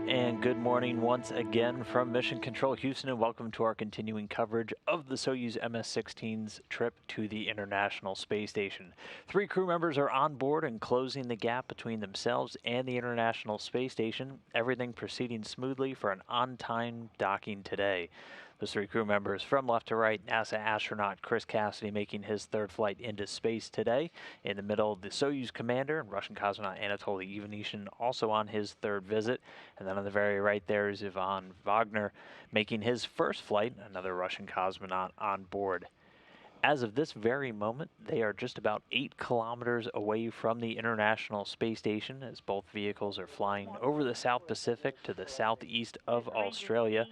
And good morning once again from Mission Control Houston, and welcome to our continuing coverage of the Soyuz MS-16's trip to the International Space Station. 3 crew members are on board and closing the gap between themselves and the International Space Station, everything proceeding smoothly for an on-time docking today. Those 3 crew members from left to right: NASA astronaut Chris Cassidy making his 3rd flight into space today. In the middle, the Soyuz commander and Russian cosmonaut Anatoly Ivanishin also on his 3rd visit. And then on the very right there is Ivan Vagner making his 1st flight, another Russian cosmonaut on board. As of this very moment, they are just about 8 kilometers away from the International Space Station, as both vehicles are flying over the South Pacific to the southeast of Australia.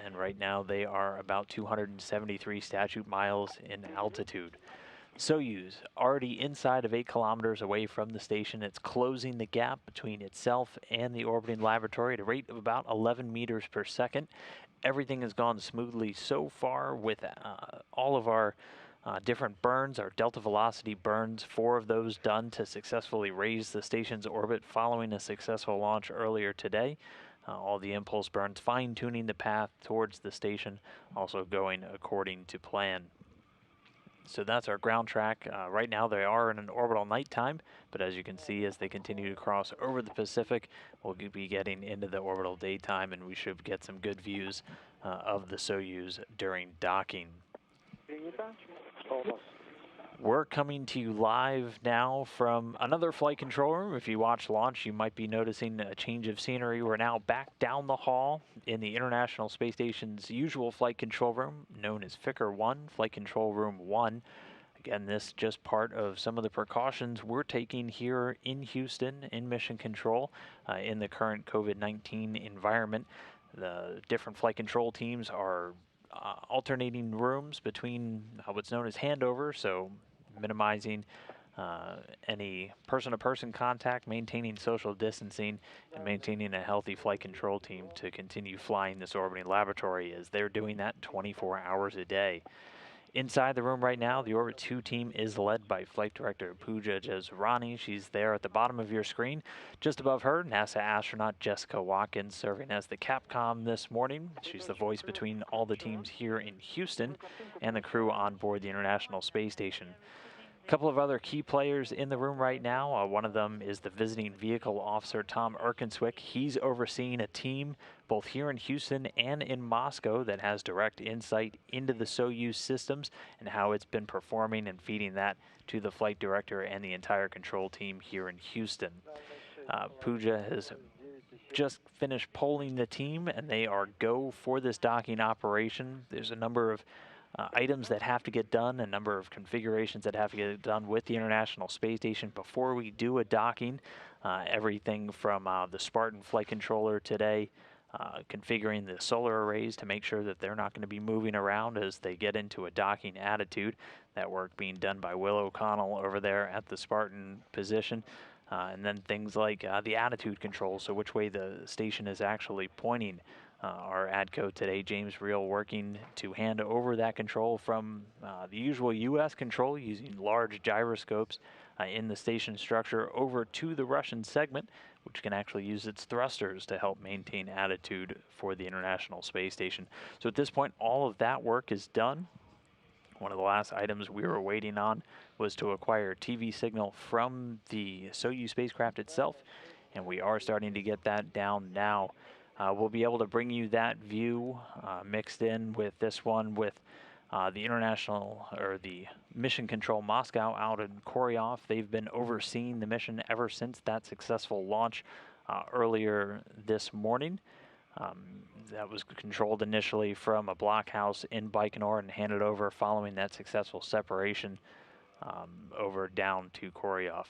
And right now they are about 273 statute miles in altitude. Soyuz, already inside of 8 kilometers away from the station, it's closing the gap between itself and the orbiting laboratory at a rate of about 11 meters per second. Everything has gone smoothly so far with all of our different burns, our delta velocity burns, 4 of those done to successfully raise the station's orbit following a successful launch earlier today. All the impulse burns, fine-tuning the path towards the station, also going according to plan. So that's our ground track. Right now they are in an orbital nighttime, but as you can see, as they continue to cross over the Pacific, we'll be getting into the orbital daytime, and we should get some good views of the Soyuz during docking. We're coming to you live now from another flight control room. If you watch launch, you might be noticing a change of scenery. We're now back down the hall in the International Space Station's usual flight control room, known as Ficker 1, Flight Control Room 1. Again, this just part of some of the precautions we're taking here in Houston in Mission Control in the current COVID-19 environment. The different flight control teams are alternating rooms between what's known as handover, so minimizing any person-to-person contact, maintaining social distancing, and maintaining a healthy flight control team to continue flying this orbiting laboratory, as they're doing that 24 hours a day. Inside the room right now, the Orbit 2 team is led by Flight Director Pooja Jazrani. She's there at the bottom of your screen. Just above her, NASA astronaut Jessica Watkins, serving as the Capcom this morning. She's the voice between all the teams here in Houston and the crew on board the International Space Station. A couple of other key players in the room right now. One of them is the visiting vehicle officer, Tom Erkenswick. He's overseeing a team both here in Houston and in Moscow that has direct insight into the Soyuz systems and how it's been performing, and feeding that to the flight director and the entire control team here in Houston. Pooja has just finished polling the team, and they are go for this docking operation. There's a number of items that have to get done, a number of configurations that have to get done with the International Space Station before we do a docking. Everything from the Spartan flight controller today, configuring the solar arrays to make sure that they're not going to be moving around as they get into a docking attitude. That work being done by Will O'Connell over there at the Spartan position. And then things like the attitude control, so which way the station is actually pointing. Our ADCO today, James Reel, working to hand over that control from the usual U.S. control using large gyroscopes in the station structure over to the Russian segment, which can actually use its thrusters to help maintain attitude for the International Space Station. So at this point, all of that work is done. One of the last items we were waiting on was to acquire a TV signal from the Soyuz spacecraft itself, and we are starting to get that down now. We'll be able to bring you that view mixed in with this one with the the Mission Control Moscow out in Koryov. They've been overseeing the mission ever since that successful launch earlier this morning. That was controlled initially from a blockhouse in Baikonur and handed over following that successful separation over down to Koryov.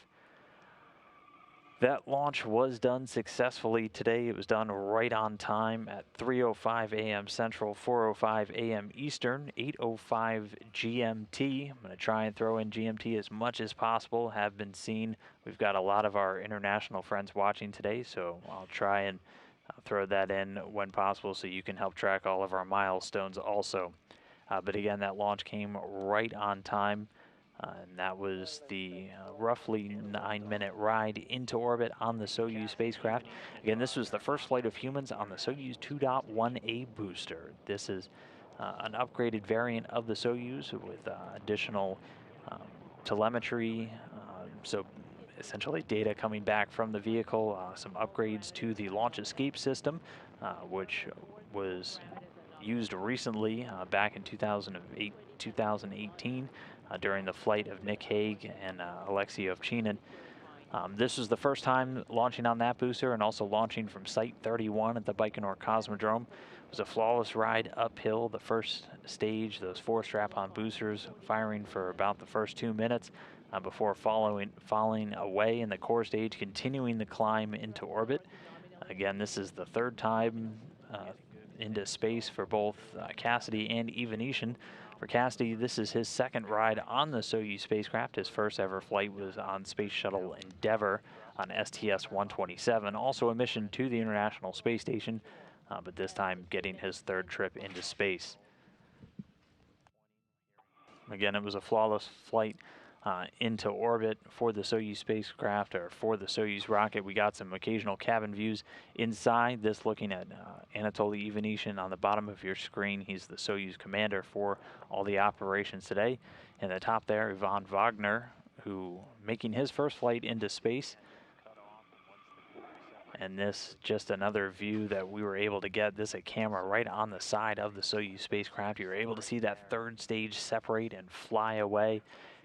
That launch was done successfully today. It was done right on time at 3:05 a.m. Central, 4:05 a.m. Eastern, 8:05 GMT. I'm going to try and throw in GMT as much as possible. Have been seen. We've got a lot of our international friends watching today, so I'll try and throw that in when possible so you can help track all of our milestones also. But again, that launch came right on time. And that was the roughly 9-minute ride into orbit on the Soyuz spacecraft. Again, this was the first flight of humans on the Soyuz 2.1A booster. This is an upgraded variant of the Soyuz with additional telemetry, so essentially data coming back from the vehicle, some upgrades to the launch escape system, which was used recently back in 2018 during the flight of Nick Hague and Alexei Ovchinin. This was the first time launching on that booster and also launching from Site 31 at the Baikonur Cosmodrome. It was a flawless ride uphill. The first stage, those 4 strap-on boosters firing for about the first 2 minutes before falling away in the core stage, continuing the climb into orbit. Again, this is the 3rd time into space for both Cassidy and Ivanishin. For Cassidy, this is his 2nd ride on the Soyuz spacecraft. His first ever flight was on Space Shuttle Endeavour on STS-127, also a mission to the International Space Station, but this time getting his 3rd trip into space. Again, it was a flawless flight into orbit for the Soyuz spacecraft, or for the Soyuz rocket. We got some occasional cabin views inside. This looking at Anatoly Ivanishin on the bottom of your screen. He's the Soyuz commander for all the operations today. And the top there, Ivan Vagner, who making his first flight into space. And this just another view that we were able to get. This a camera right on the side of the Soyuz spacecraft. You were able to see that 3rd stage separate and fly away.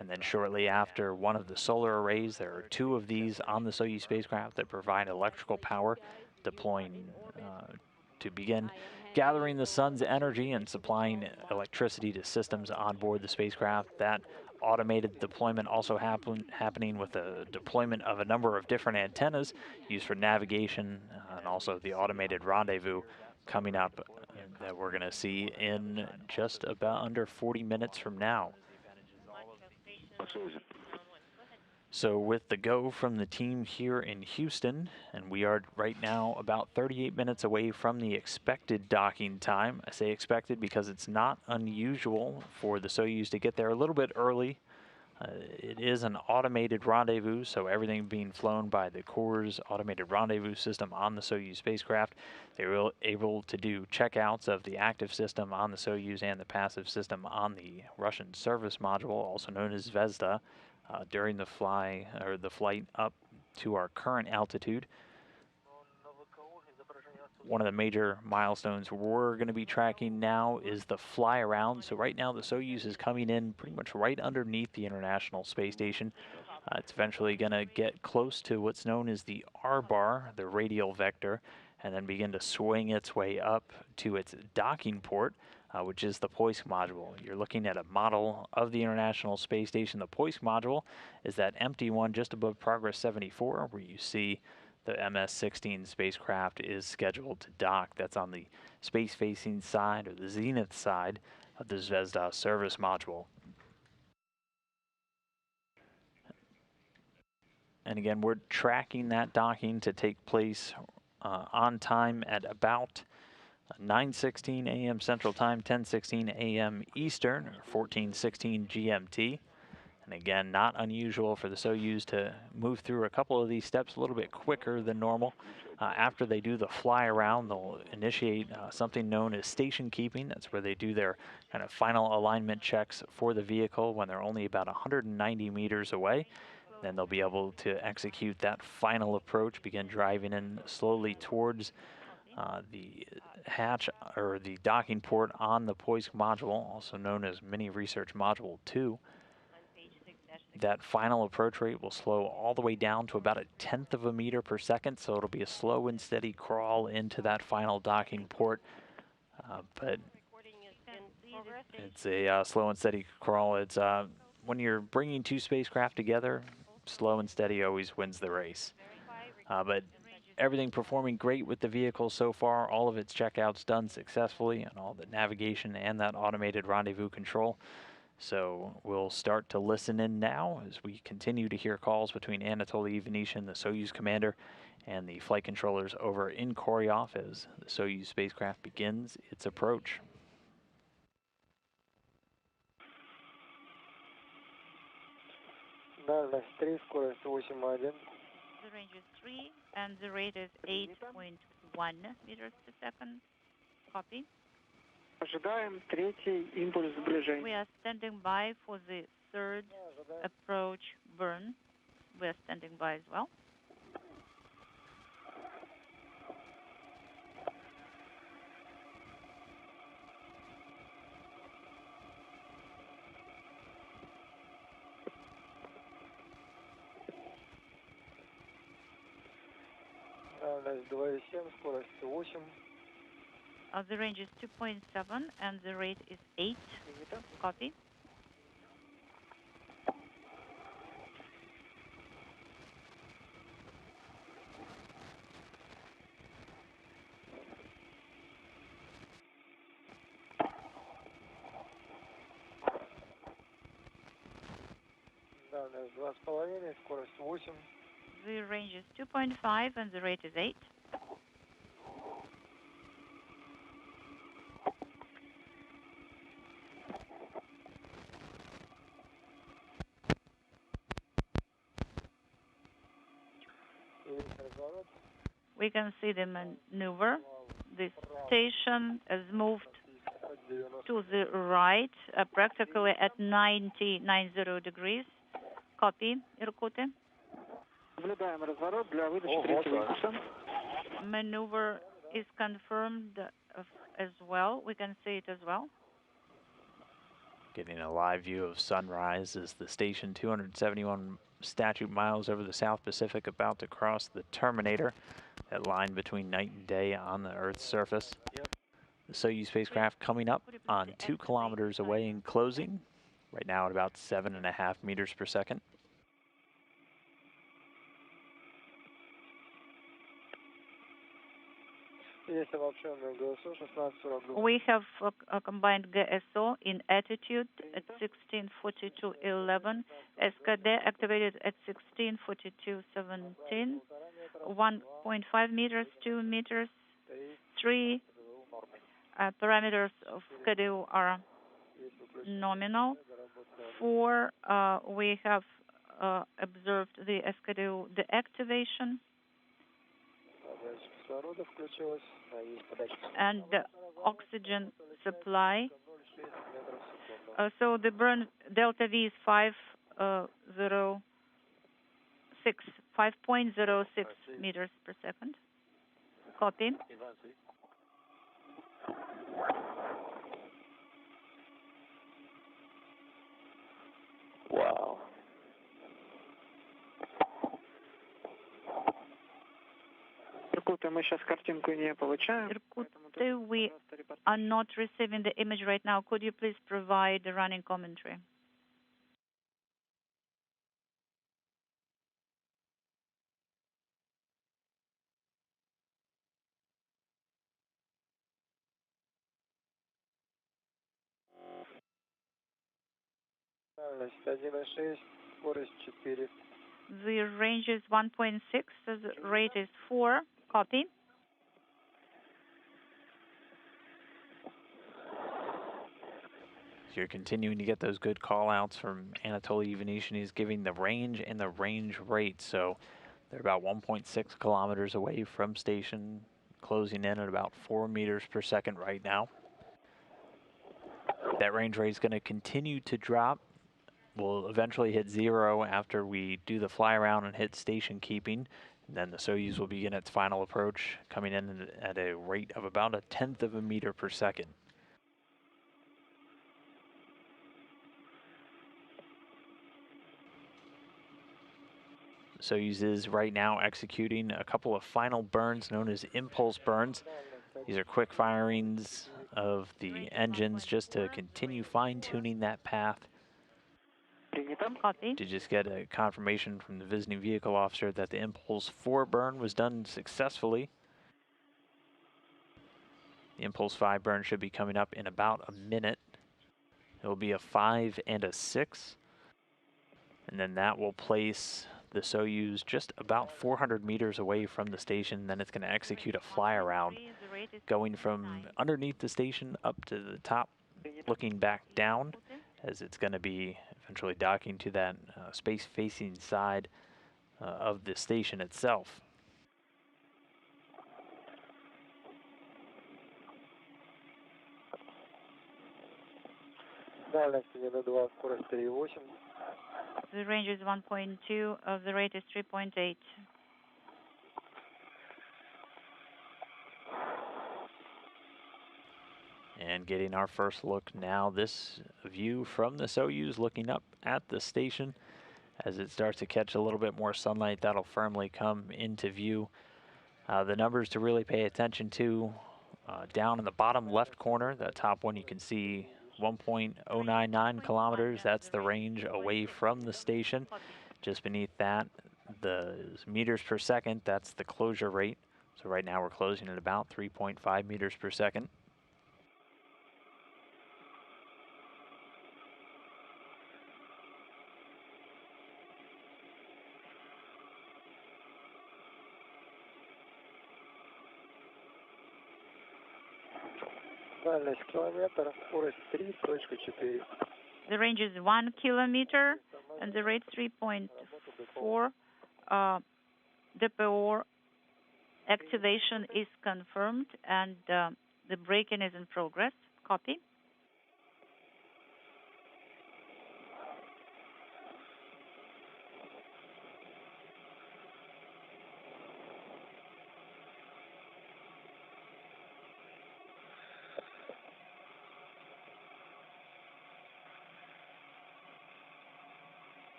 And then shortly after one of the solar arrays, there are 2 of these on the Soyuz spacecraft that provide electrical power, deploying to begin gathering the sun's energy and supplying electricity to systems on board the spacecraft. That automated deployment also happening with the deployment of a number of different antennas used for navigation, and also the automated rendezvous coming up that we're going to see in just about under 40 minutes from now. So with the go from the team here in Houston, and we are right now about 38 minutes away from the expected docking time. I say expected because it's not unusual for the Soyuz to get there a little bit early. It is an automated rendezvous, so everything being flown by the Core's automated rendezvous system on the Soyuz spacecraft. They were able to do checkouts of the active system on the Soyuz and the passive system on the Russian service module, also known as Zvezda, during the flight up to our current altitude. One of the major milestones we're going to be tracking now is the fly around. So right now the Soyuz is coming in pretty much right underneath the International Space Station. It's eventually going to get close to what's known as the R-bar, the radial vector, and then begin to swing its way up to its docking port, which is the Poisk module. You're looking at a model of the International Space Station. The Poisk module is that empty one just above Progress 74, where you see the MS-16 spacecraft is scheduled to dock. That's on the space-facing side, or the zenith side, of the Zvezda service module. And again, we're tracking that docking to take place on time at about 9:16 a.m. Central Time, 10:16 a.m. Eastern, or 14:16 GMT. And again, not unusual for the Soyuz to move through a couple of these steps a little bit quicker than normal. After they do the fly around, they'll initiate something known as station keeping. That's where they do their kind of final alignment checks for the vehicle when they're only about 190 meters away. Then they'll be able to execute that final approach, begin driving in slowly towards the hatch, or the docking port on the Poisk module, also known as Mini Research Module 2. That final approach rate will slow all the way down to about 1/10 of a meter per second, so it'll be a slow and steady crawl into that final docking port. But it's a slow and steady crawl. It's when you're bringing 2 spacecraft together, slow and steady always wins the race. But everything performing great with the vehicle so far. All of its checkouts done successfully, and all the navigation and that automated rendezvous control. So we'll start to listen in now as we continue to hear calls between Anatoly Ivanishin, the Soyuz commander, and the flight controllers over in Koryov as the Soyuz spacecraft begins its approach. Дальность 3, скорость 8,1. The range is 3 and the rate is 8.1 meters per second. Copy. Ожидаем третий импульс сближения. We are standing by for the third approach burn. We are standing by as well. Дальность 2,7, скорость 8. The range is 2.7 and the rate is 8. Copy. Дальность 2,5, скорость 8. The range is 2.5 and the rate is 8. We can see the maneuver. The station has moved to the right, practically at 90 degrees. Copy, Irkutsk. Наблюдаем разворот для выдачи третьего импульса. Maneuver is confirmed as well. We can see it as well. Getting a live view of sunrise as the station 271 statute miles over the South Pacific about to cross the terminator, that line between night and day on the Earth's surface. The Soyuz spacecraft coming up on 2 kilometers away and closing, right now at about 7.5 meters per second. We have a combined GSO in attitude at 16:42.11, SKD activated at 16:42.17, 1.5 meters, 2 meters, 3 parameters of schedule are nominal. 4, we have observed the schedule deactivation. And the oxygen supply. So the burn delta V is 5.06 meters per second. Copy. Wow. Мы сейчас картинку не получаем. We are not receiving the image right now. Could you please provide the running commentary? Дальность 1,6, скорость 4. The range is 1.6, so the rate is 4. Copy. You're continuing to get those good call-outs from Anatoly Ivanishin. He's giving the range and the range rate. So they're about 1.6 kilometers away from station, closing in at about 4 meters per second right now. That range rate is going to continue to drop. We'll eventually hit 0 after we do the fly around and hit station keeping. And then the Soyuz will begin its final approach, coming in at a rate of about 1/10 of a meter per second. Soyuz is right now executing a couple of final burns known as impulse burns. These are quick firings of the engines just to continue fine-tuning that path. Copy. To just get a confirmation from the visiting vehicle officer that the impulse 4 burn was done successfully. The impulse 5 burn should be coming up in about a minute. It will be a 5 and a 6. And then that will place the Soyuz just about 400 meters away from the station. Then it's going to execute a fly around, going from underneath the station up to the top, looking back down, as it's going to be eventually docking to that space-facing side of the station itself. Дальность 1,2, скорость 3,8. The range is 1.2, the rate is 3.8. And getting our first look now, this view from the Soyuz looking up at the station. As it starts to catch a little bit more sunlight, that'll firmly come into view. The numbers to really pay attention to, down in the bottom left corner, that top one you can see 1.099 kilometers. That's the range away from the station. Just beneath that, the meters per second, that's the closure rate. So right now we're closing at about 3.5 meters per second. Дальность километр, скорость 3.4. The range is 1 kilometer and the rate 3.4. DPO activation is confirmed and the braking is in progress. Copy.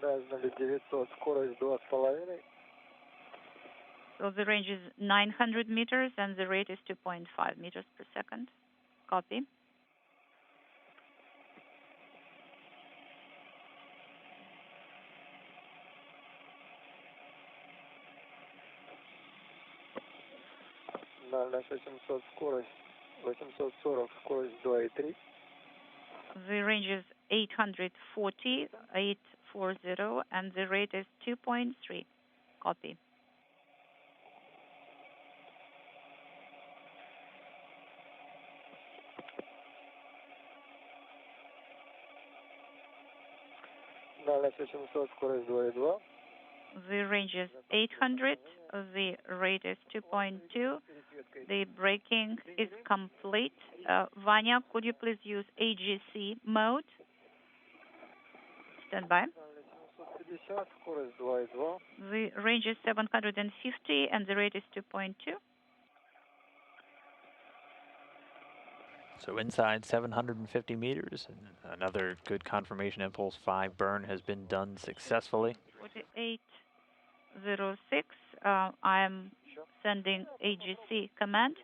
Дальность 900, скорость 2,5. So the range is 900 meters and the rate is 2.5 meters per second. Copy. Дальность 800, скорость 840, скорость 2,3. The range is 840, and the rate is 2.3. Copy. Дальность 800, скорость 2,2. The range is 800, the rate is 2.2. The braking is complete. Vanya, could you please use AGC mode? Stand by. 750, скорость 2,2. The range is 750 and the rate is 2.2. So inside 750 meters, and another good confirmation impulse 5 burn has been done successfully. 4806, I am sending AGC command.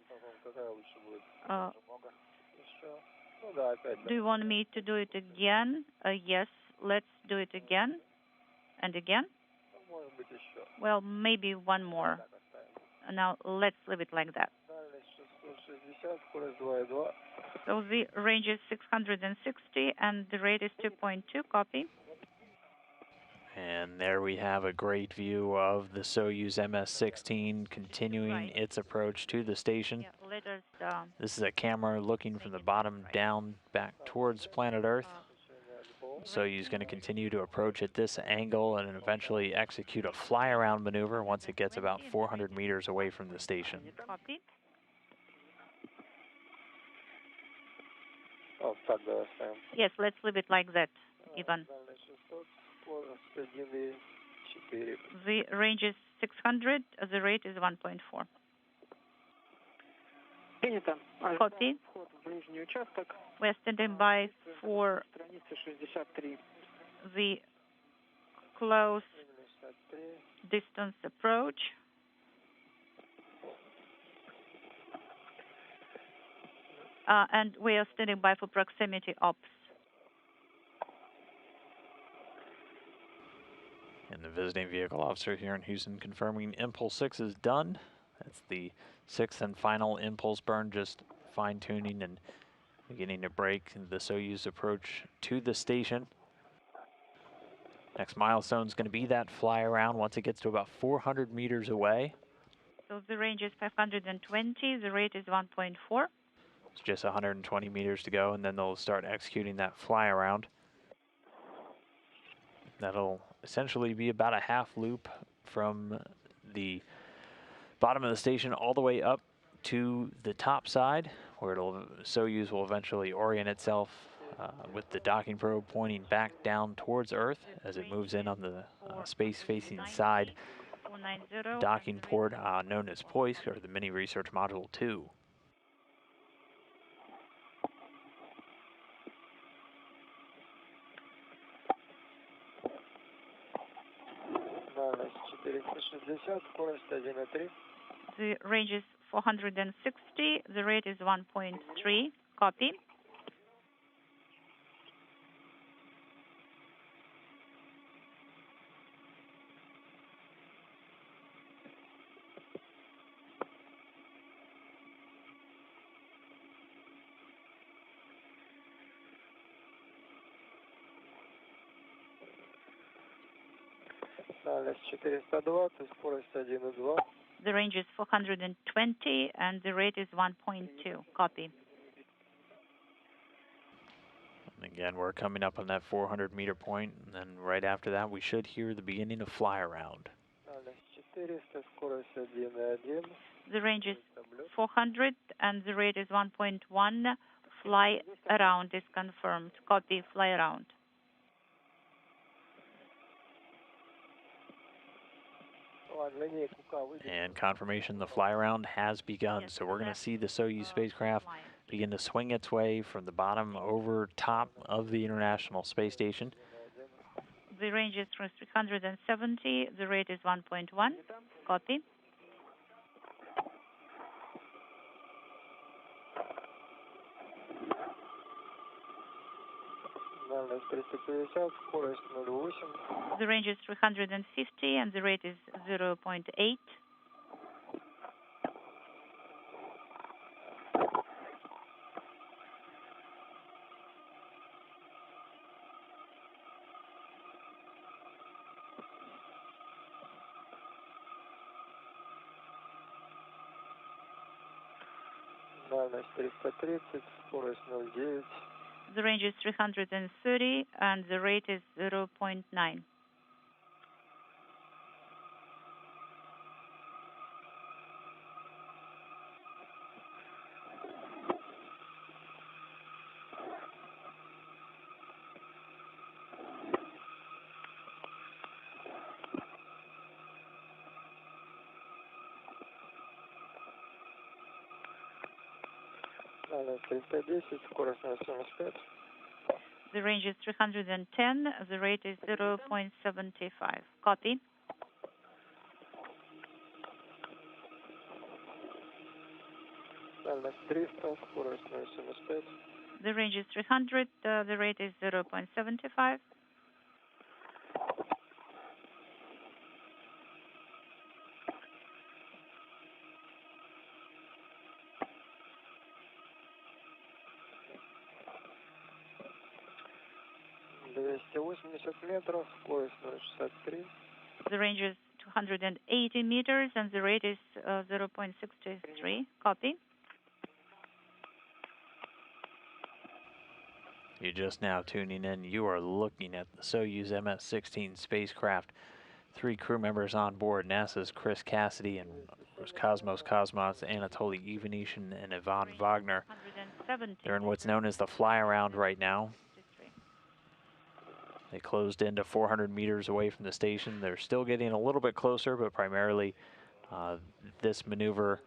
Do you want me to do it again? Yes, let's do it again and again. Well, maybe one more. Now let's leave it like that. So the range is 660 and the rate is 2.2. Copy. And there we have a great view of the Soyuz MS-16 continuing its approach to the station. Yeah, let us, this is a camera looking from the bottom down back towards planet Earth. Soyuz is going to continue to approach at this angle and eventually execute a fly-around maneuver once it gets about 400 meters away from the station. Copy. Yes, let's leave it like that, Ivan. The range is 600, the rate is 1.4. Copy. We're standing by for the close distance approach. And we are standing by for proximity ops. And the visiting vehicle officer here in Houston confirming Impulse 6 is done. That's the 6th and final impulse burn, just fine-tuning and beginning to break the Soyuz approach to the station. Next milestone is going to be that fly around once it gets to about 400 meters away. So the range is 520, the rate is 1.4. It's just 120 meters to go, and then they'll start executing that fly around. That'll essentially be about a half loop from the bottom of the station all the way up to the top side, where Soyuz will eventually orient itself with the docking probe pointing back down towards Earth as it moves in on the space-facing side docking port known as Poisk, or the Mini Research Module 2. The range is 460. The rate is 1.3. Copy. The range is 420 and the rate is 1.2. Copy. And again, we're coming up on that 400-meter point, and then right after that, we should hear the beginning of fly around. The range is 400 and the rate is 1.1. Fly around is confirmed. Copy. Fly around. And confirmation the fly around has begun. So we're going to see the Soyuz spacecraft begin to swing its way from the bottom over top of the International Space Station. The range is 370. The rate is 1.1. Copy. The range is 350 and the rate is 0.8. The range is 330 and the rate is 0.9. The range is 310. The rate is 0.75. Copy. The range is 300. The rate is 0.75. The range is 280 meters and the rate is 0.63. Copy. You're just now tuning in. You are looking at the Soyuz MS-16 spacecraft. 3 crew members on board, NASA's Chris Cassidy and Roscosmos cosmonauts Anatoly, Ivanishin, and Vagner. They're in what's known as the fly around right now. They closed into 400 meters away from the station. They're still getting a little bit closer, but primarily this maneuver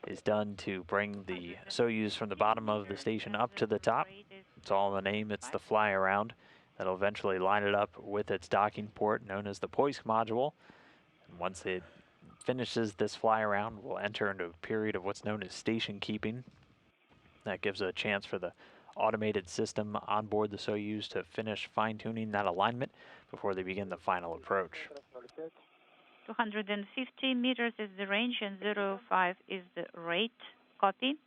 is done to bring the Soyuz from the bottom of the station up to the top. It's all in the name. It's the fly around. That'll eventually line it up with its docking port known as the Poisk module. And once it finishes this fly around, we'll enter into a period of what's known as station keeping. That gives a chance for the automated system on board the Soyuz to finish fine-tuning that alignment before they begin the final approach. 250 meters is the range and 0.5 is the rate. Copy.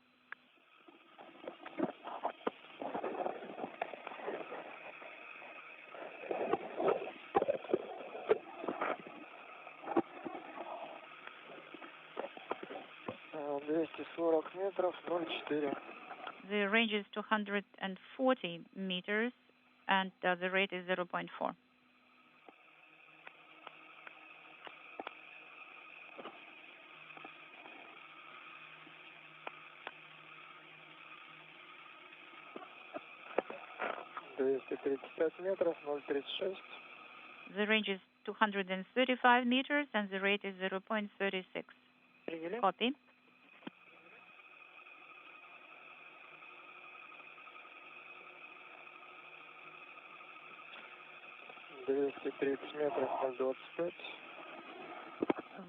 The range is 240 meters, and the rate is 0.4. The range is 235 meters, and the rate is 0.36. Copy.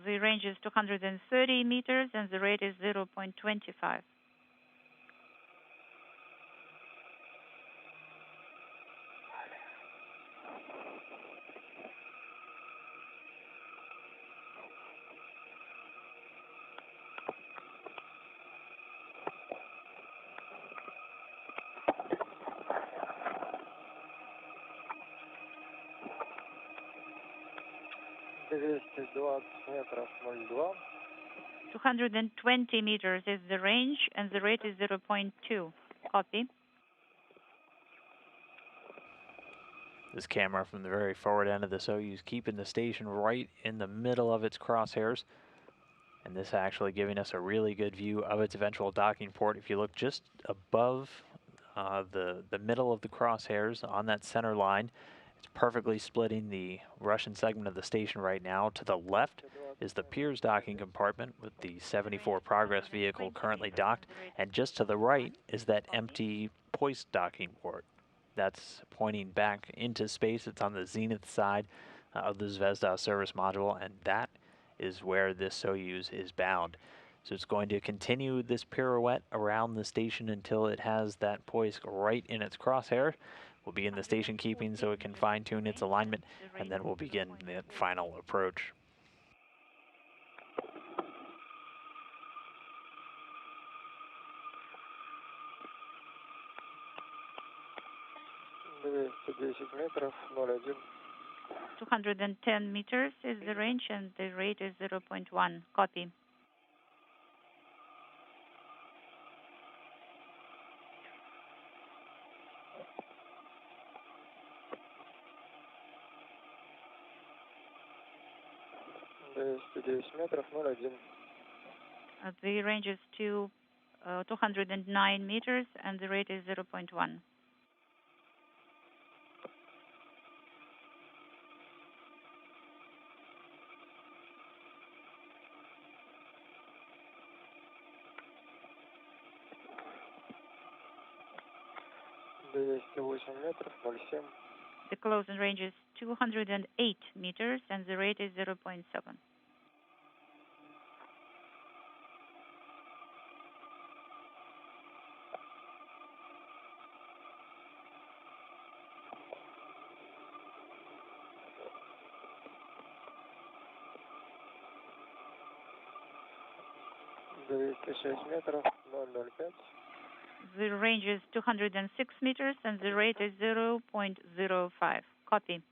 The range is 230 meters, and the rate is 0.25. метров 02. 220 meters is the range, and the rate is 0.2. Copy. This camera from the very forward end of the Soyuz keeping the station right in the middle of its crosshairs. And this actually giving us a really good view of its eventual docking port. If you look just above the middle of the crosshairs on that center line, it's perfectly splitting the Russian segment of the station right now. To the left is the Piers docking compartment with the 74 Progress vehicle currently docked. And just to the right is that empty Poisk docking port. That's pointing back into space. It's on the zenith side of the Zvezda service module, and that is where this Soyuz is bound. So it's going to continue this pirouette around the station until it has that Poisk right in its crosshair. We'll begin the station keeping so it can fine-tune its alignment, and then we'll begin the final approach. метров 01. 210 meters is the range, and the rate is 0.1. Copy. метров 01. The range is 209 meters, and the rate is 0.1. метров 07. The closing range is 208 meters, and the rate is 0.7. метров 005. The range is 206 meters, and the rate is 0.05. Copy.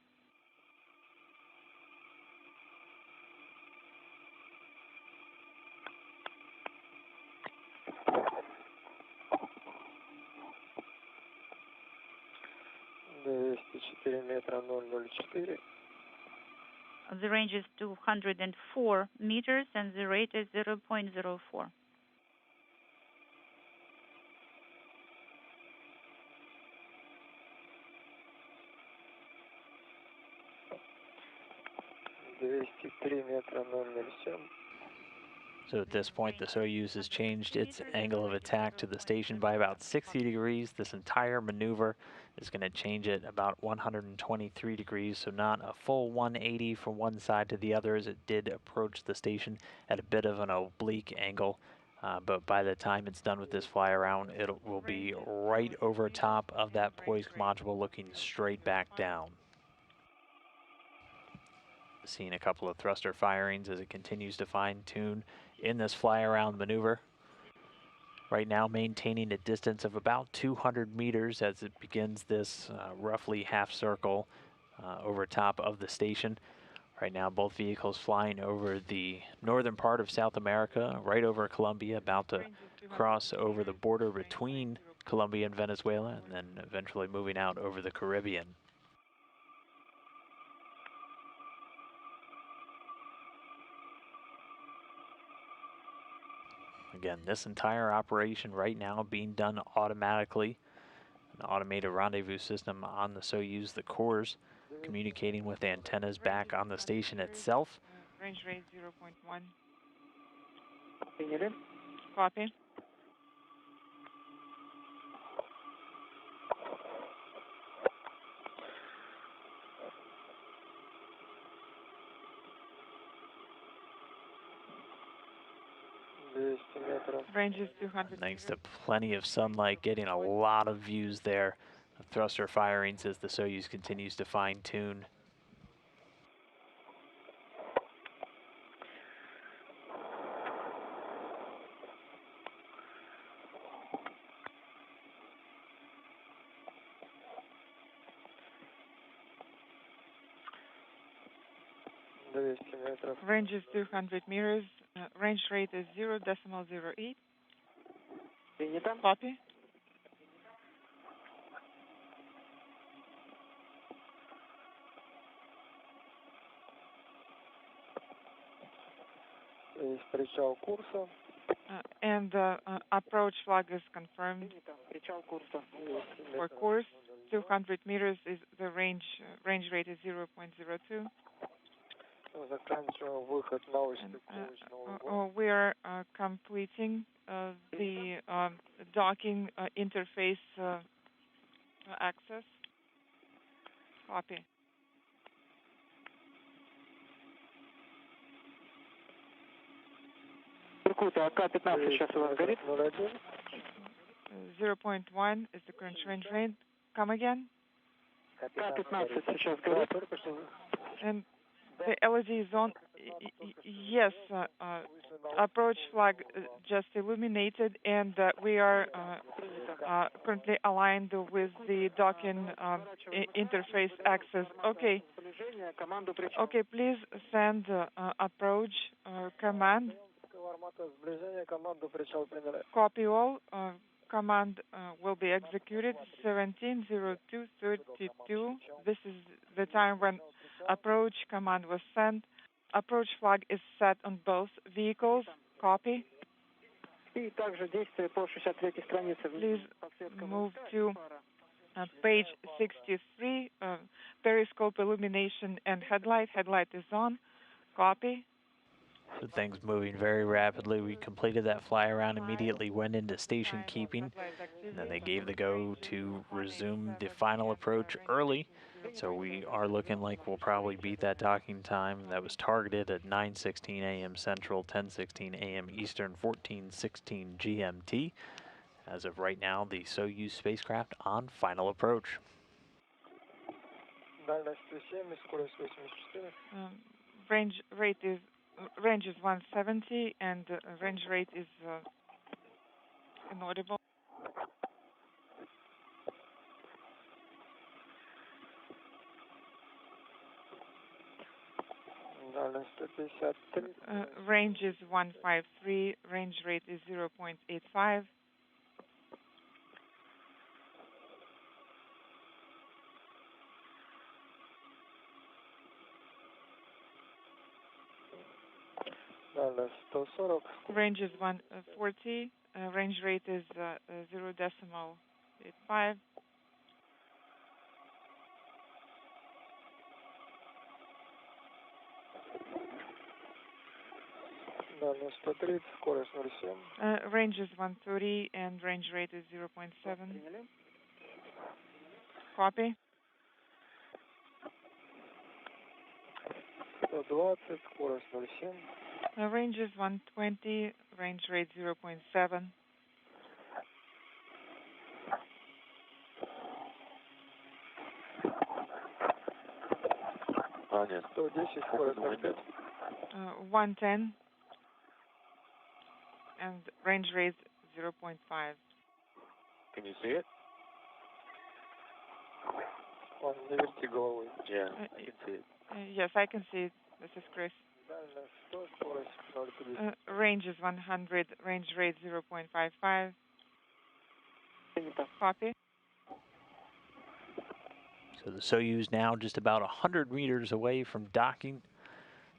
метра 004. The range is 204 meters, and the rate is 0.04. метра 007. So at this point, the Soyuz has changed its angle of attack to the station by about 60 degrees. This entire maneuver is going to change it about 123 degrees, so not a full 180 from one side to the other, as it did approach the station at a bit of an oblique angle. But by the time it's done with this fly around, it will be right over top of that Poisk module, looking straight back down. Seeing a couple of thruster firings as it continues to fine-tune in this fly-around maneuver. Right now maintaining a distance of about 200 meters as it begins this roughly half circle over top of the station. Right now both vehicles flying over the northern part of South America, right over Colombia, about to cross over the border between Colombia and Venezuela, and then eventually moving out over the Caribbean. Again, this entire operation right now being done automatically. An automated rendezvous system on the Soyuz, the cores communicating with antennas back on the station itself. Range rate 0.1. Приняли. Copy. Range is 200. Thanks to plenty of sunlight, getting a lot of views there. The thruster firings as the Soyuz continues to fine tune. Range is 200 meters. Range rate is 0.08. Принято. Copy. Причал курса. And approach flag is confirmed Причал курса. for course. 200 meters is the range. Range rate is 0.02. Заканчиваем выход на ось. We are completing the docking interface access. Copy. Иркут, АК-15 сейчас у вас горит? 0.1 is the current range rate. Come again. АК-15 сейчас горит. And the LED is on. Yes, approach flag just illuminated, and we are currently aligned with the docking interface access. Okay. Okay, please send approach command. Copy all. Command will be executed 17:02:32. This is the time when approach command was sent. Approach flag is set on both vehicles. Copy. И также действие по 63 странице. Please move to page 63. Periscope illumination and headlight. Headlight is on. Copy. So things moving very rapidly. We completed that fly around, immediately went into station keeping, and then they gave the go to resume the final approach early. So we are looking like we'll probably beat that docking time that was targeted at 9:16 a.m. Central, 10:16 a.m. Eastern, 14:16 GMT. As of right now, the Soyuz spacecraft on final approach. Range is 170, and range rate is inaudible. Range is 153. Range rate is 0.85. Range is 140. Range rate is 0.85. Range is 130 and range rate is 0.7. Copy. 120, скорость 0,7. Range is 120, range rate 0.7. Нет, 110, скорость 0,5. 110 and range rate 0.5. Can you see it? Он не верти головой. Yeah, I can see it. Yes, I can see it. This is Chris. Range is 100, range rate 0.55. Copy. So the Soyuz now just about 100 meters away from docking.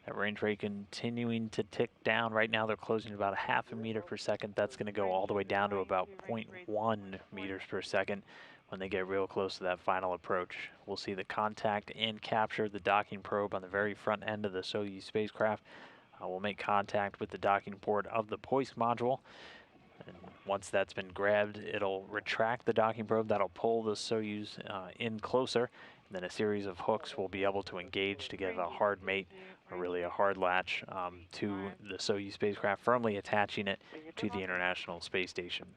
That range rate continuing to tick down. Right now they're closing about a half a meter per second. That's going to go all the way down to about 0.1 meters per second when they get real close to that final approach. We'll see the contact and capture the docking probe on the very front end of the Soyuz spacecraft. We'll make contact with the docking port of the Poisk module. And once that's been grabbed, it'll retract the docking probe. That'll pull the Soyuz in closer. And then a series of hooks will be able to engage to give a hard mate, or really a hard latch, to the Soyuz spacecraft, firmly attaching it to the International Space Station.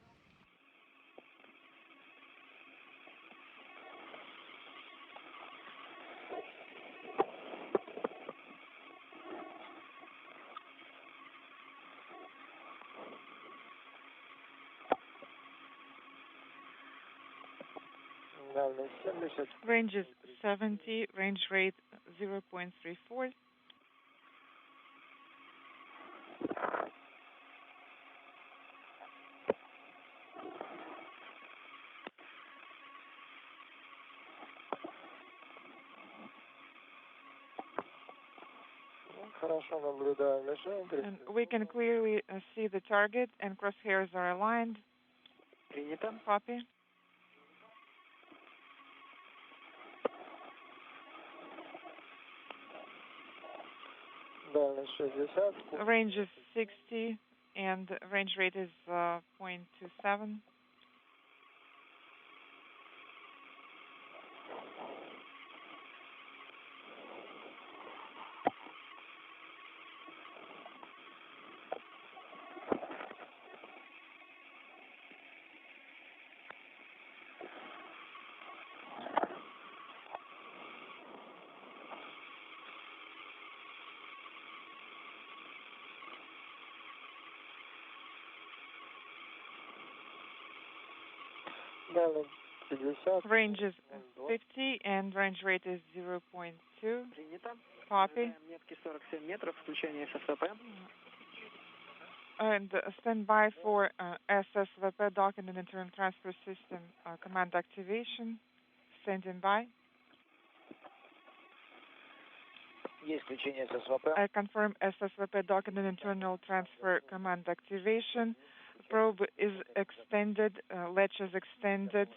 Range is 70, range rate 0.34. And we can clearly see the target and crosshairs are aligned. Copy. Range is 60 and range rate is 0.27. Range is 50 and range rate is 0.2. Copy. And stand by for SSVP docking and internal transfer system command activation. Standing by. I confirm SSVP docking and internal transfer command activation. Probe is extended, latch is extended,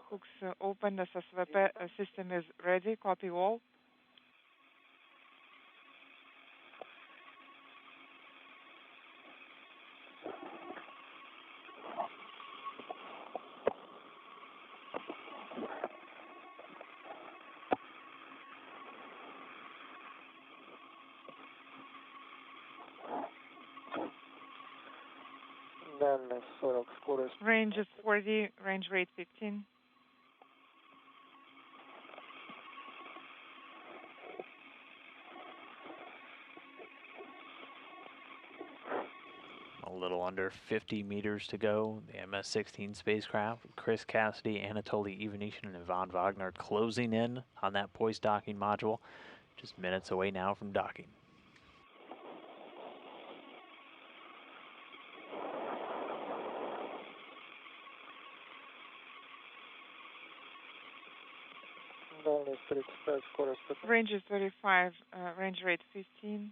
hooks open, SSVP system is ready. Copy all. Range is 40, range rate 15. A little under 50 meters to go. The MS-16 spacecraft, Chris Cassidy, Anatoly, Ivanishin, and Vagner closing in on that Poisk docking module. Just minutes away now from docking. Range is 35, range rate 15.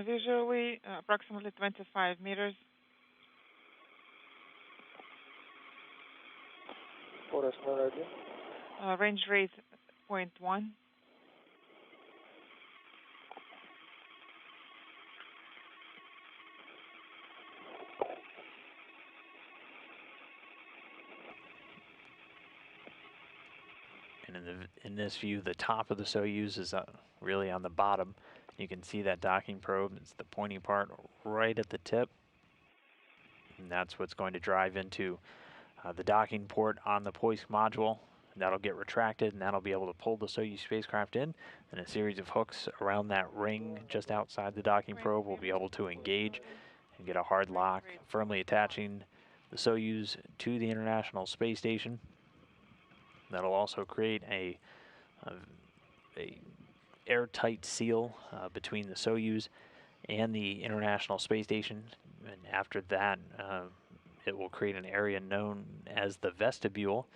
Visually, approximately 25 meters. Range rate 0.1. And in this view, the top of the Soyuz is really on the bottom. You can see that docking probe. It's the pointy part right at the tip. And that's what's going to drive into the docking port on the Poisk module. That'll get retracted, and that'll be able to pull the Soyuz spacecraft in, and a series of hooks around that ring just outside the docking probe will be able to engage and get a hard lock, firmly attaching the Soyuz to the International Space Station. That'll also create a airtight seal between the Soyuz and the International Space Station, and after that it will create an area known as the vestibule.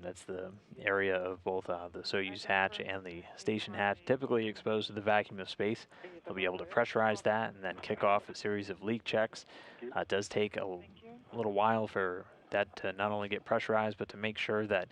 That's the area of both the Soyuz hatch and the station hatch, typically exposed to the vacuum of space. They'll be able to pressurize that and then kick off a series of leak checks. It does take a little while for that to not only get pressurized, but to make sure that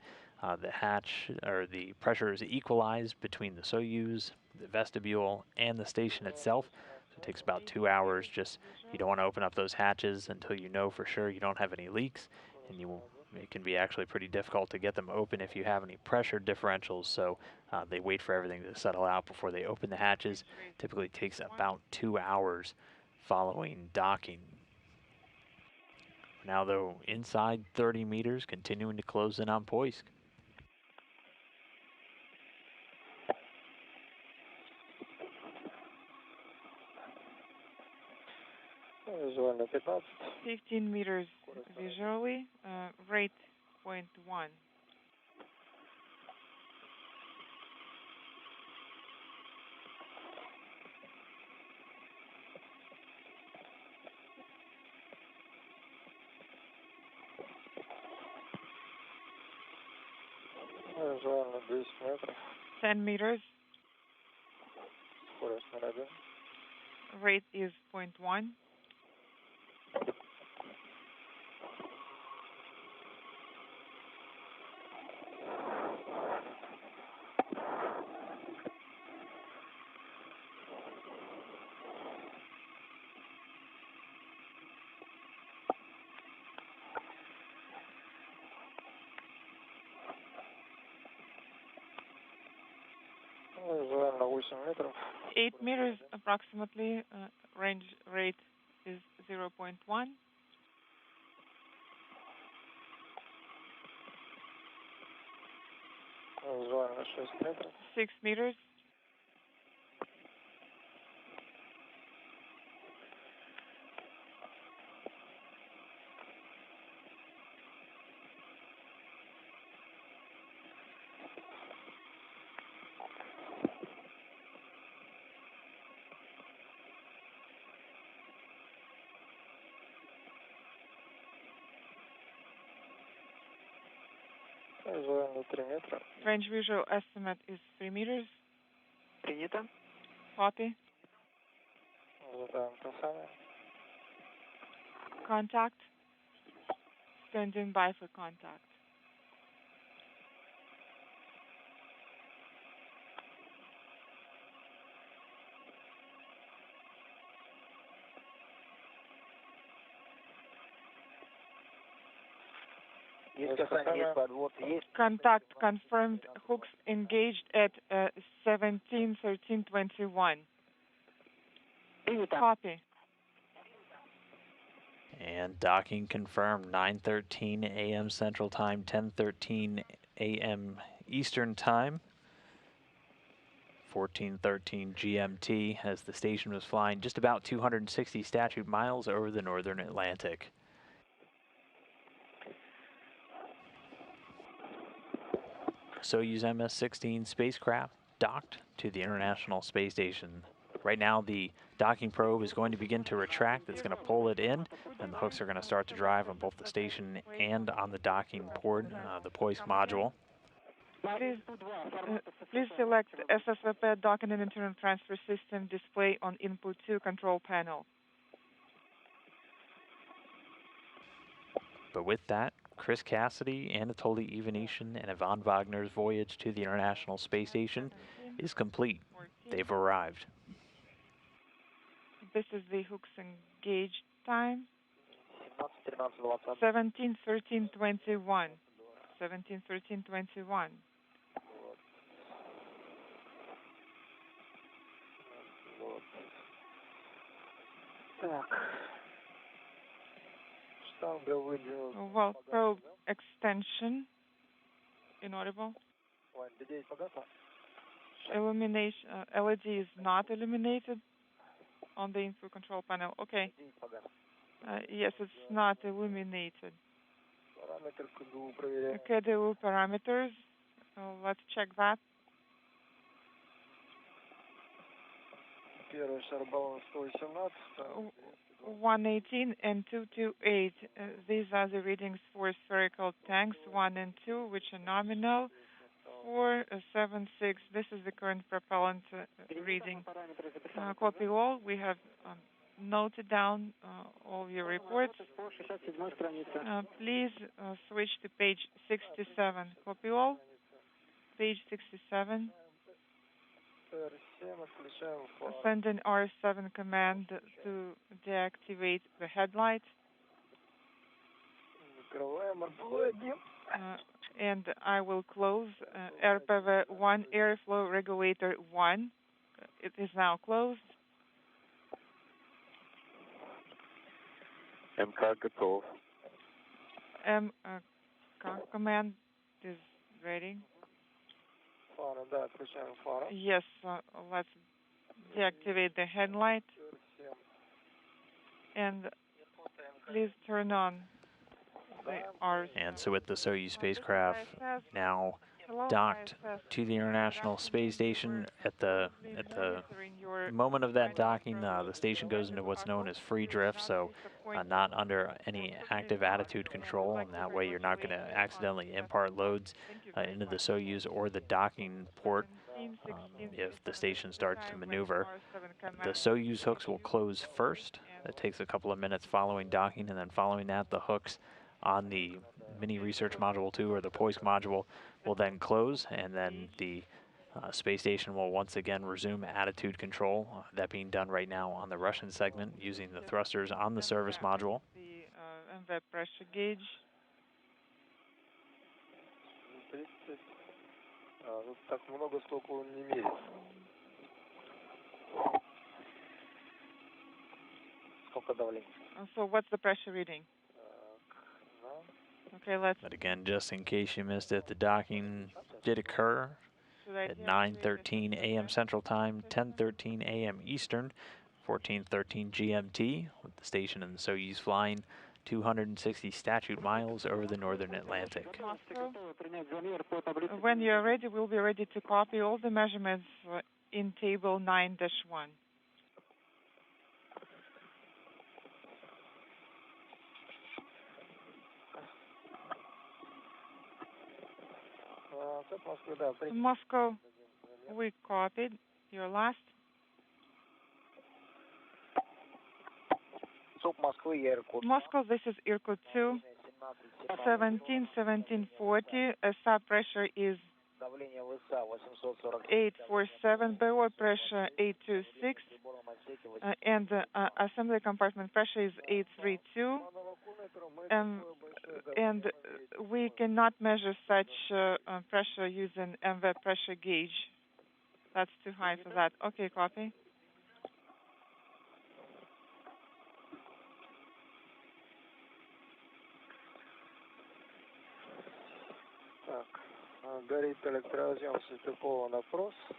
the hatch or the pressure is equalized between the Soyuz, the vestibule, and the station itself. So it takes about 2 hours. Just you don't want to open up those hatches until you know for sure you don't have any leaks, and it can be actually pretty difficult to get them open if you have any pressure differentials. So they wait for everything to settle out before they open the hatches. Typically takes about 2 hours following docking. Now though, inside 30 meters, continuing to close in on Poisk. Визуально 15. 15 meters visually, rate 0.1. Визуально 10 метров. 10 meters, Скорость 0,1. rate is 0.1. Визуально 8 метров. 8 meters approximately, range rate is 0.1. Визуально 6 метров. 6 meters, Визуально 3 метра. range visual estimate is 3 meters. Принято. Copy. Ожидаем касания. Contact. Standing by for contact. Есть касание, есть подвод, есть. Contact confirmed. Hooks engaged at 17:13:21. Принято. Copy. And docking confirmed, 9:13 a.m. Central Time, 10:13 a.m. Eastern Time, 14:13 GMT, as the station was flying just about 260 statute miles over the northern Atlantic. Soyuz MS-16 spacecraft docked to the International Space Station. Right now, the docking probe is going to begin to retract. It's going to pull it in, and the hooks are going to start to drive on both the station and on the docking port, the Poisk module. Please select SSVP Docking and Internal Transfer System display on Input 2 control panel. But with that, Chris Cassidy, Anatoly, Ivanishin, and Ivan Vagner's voyage to the International Space Station is complete. They've arrived. This is the hooks engaged time. 17, 13, 20. 17:13:21. 17:13:21. Так. Штанга выдвинута. Well, probe extension Inaudible. Illumination. LED is not illuminated on the info control panel. Okay. Yes, it's not illuminated. KDU parameters. Let's check that. 118 and 228. These are the readings for spherical tanks 1 and 2, which are nominal. 476. This is the current propellant reading. Copy all. We have noted down all your reports. Please switch to page 67. Copy all. Page 67. Send an R7 command to deactivate the headlight. And I will close RPV 1 airflow regulator 1. It is now closed. МК готов. Command is ready. Yes, let's deactivate the headlight. And please turn on the R7. And so with the Soyuz spacecraft now docked to the International Space Station, at the moment of that docking, the station goes into what's known as free drift, so not under any active attitude control, and that way you're not going to accidentally impart loads into the Soyuz or the docking port if the station starts to maneuver. The Soyuz hooks will close first. That takes a couple of minutes following docking, and then following that, the hooks on the Mini Research Module 2 or the Poisk module will then close, and then the space station will once again resume attitude control. That being done right now on the Russian segment using the thrusters on the service module. The MV pressure gauge. Так много, сколько он не мерит. Сколько давление? So what's the pressure reading? Okay, let's. But again, just in case you missed it, the docking did occur at 9:13 a.m. Central Time, 10:13 a.m. Eastern, 14:13 GMT, with the station and the Soyuz flying 260 statute miles over the northern Atlantic. When you're ready, we'll be ready to copy all the measurements in table 9-1. Moscow, we copied your last. Moscow, this is Irkut 2, 1740. SAP pressure is 847, BO pressure 826, and assembly compartment pressure is 832. And we cannot measure such pressure using MV pressure gauge. That's too high for that. Okay, copy.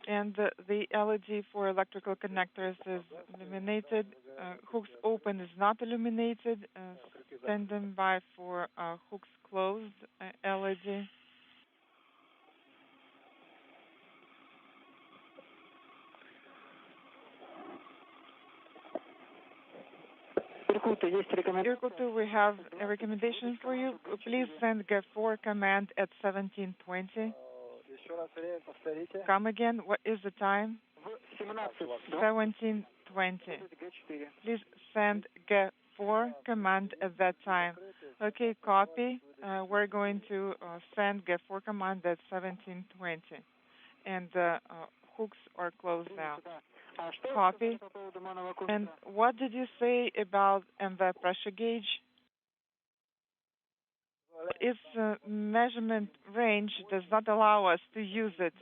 And the LED for electrical connectors is illuminated. Hooks open is not illuminated. Stand by for hooks closed LED. Irkut, we have a recommendation for you. Please send G4 command at 1720. Come again. What is the time? 1720. Please send G4 command at that time. Okay, copy. We're going to send G4 command at 1720. And hooks are closed now. Copy. And what did you say about MV pressure gauge? Its measurement range does not allow us to use it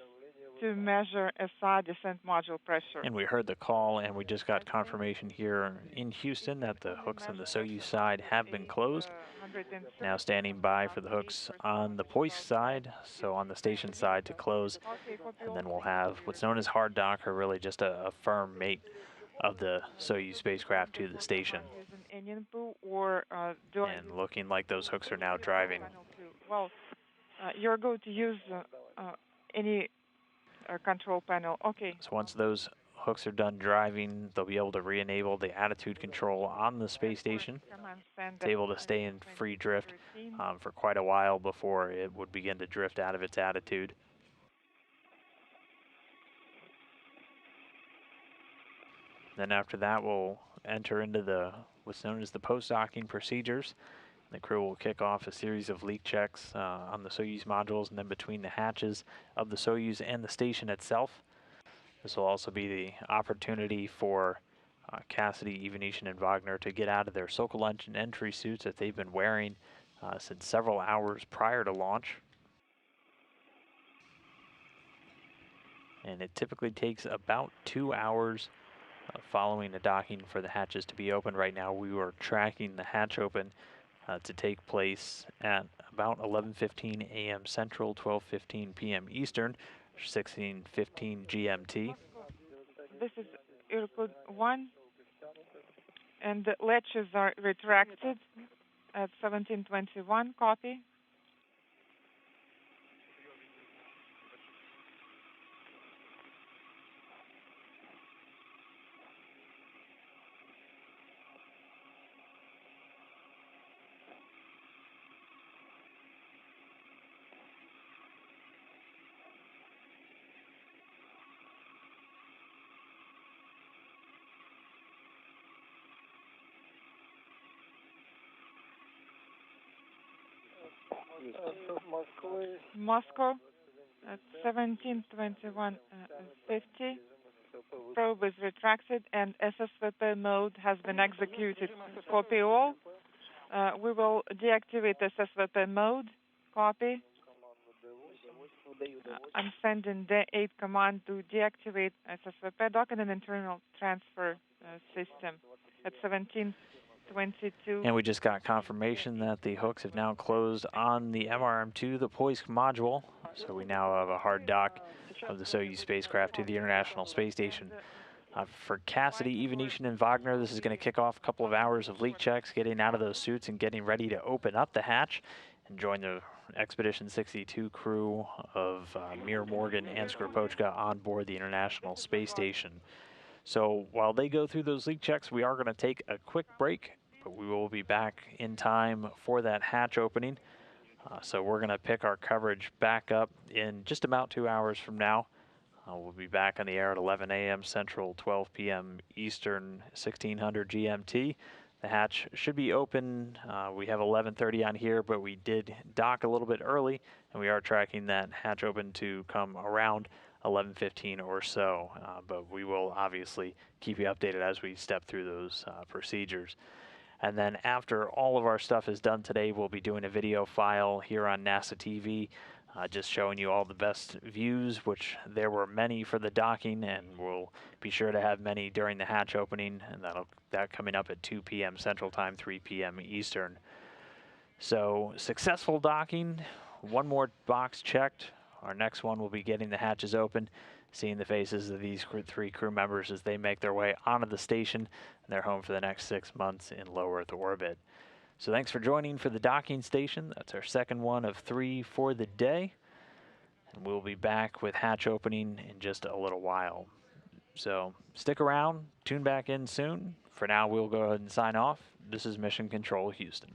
to measure SI descent module pressure. And we heard the call, and we just got confirmation here in Houston that the hooks on the Soyuz side have been closed. Now standing by for the hooks on the Poisk side, so on the station side to close. And then we'll have what's known as hard dock, or really just a firm mate of the Soyuz spacecraft to the station. And looking like those hooks are now driving. Well, you're going to use any control panel. Okay. So once those hooks are done driving, they'll be able to re-enable the attitude control on the space station. It's able to stay in free drift for quite a while before it would begin to drift out of its attitude. Then after that, we'll enter into what's known as the post-docking procedures. The crew will kick off a series of leak checks on the Soyuz modules and then between the hatches of the Soyuz and the station itself. This will also be the opportunity for Cassidy, Ivanishin, and Vagner to get out of their Sokol engine entry suits that they've been wearing since several hours prior to launch. And it typically takes about 2 hours following the docking for the hatches to be open. Right now we are tracking the hatch open to take place at about 11:15 a.m. Central, 12:15 p.m. Eastern, 16:15 GMT. This is Irkut 1, and the latches are retracted at 17:21. Copy. Moscow at 17:21:50. Probe is retracted and SSVP mode has been executed. Copy all. We will deactivate SSVP mode. Copy. I'm sending the 8 command to deactivate SSVP docking and internal transfer system at 17:22. And we just got confirmation that the hooks have now closed on the MRM-2, the Poisk module. So we now have a hard dock of the Soyuz spacecraft to the International Space Station. For Cassidy, Ivanishin, and Vagner, this is going to kick off a couple of hours of leak checks, getting out of those suits and getting ready to open up the hatch and join the Expedition 62 crew of Mir Morgan and Skropochka on board the International Space Station. So while they go through those leak checks, we are going to take a quick break, but we will be back in time for that hatch opening. So we're going to pick our coverage back up in just about 2 hours from now. We'll be back on the air at 11 a.m. Central, 12 p.m. Eastern, 1600 GMT. The hatch should be open. We have 11:30 on here, but we did dock a little bit early, and we are tracking that hatch open to come around 11:15 or so. But we will obviously keep you updated as we step through those procedures. And then after all of our stuff is done today, we'll be doing a video file here on NASA TV, just showing you all the best views, which there were many for the docking, and we'll be sure to have many during the hatch opening, and that coming up at 2 p.m. Central Time, 3 p.m. Eastern. So successful docking, one more box checked. Our next one will be getting the hatches open, seeing the faces of these 3 crew members as they make their way onto the station, and they're home for the next 6 months in low Earth orbit. So thanks for joining for the docking station. That's our second one of 3 for the day. And we'll be back with hatch opening in just a little while. So stick around, tune back in soon. For now, we'll go ahead and sign off. This is Mission Control Houston.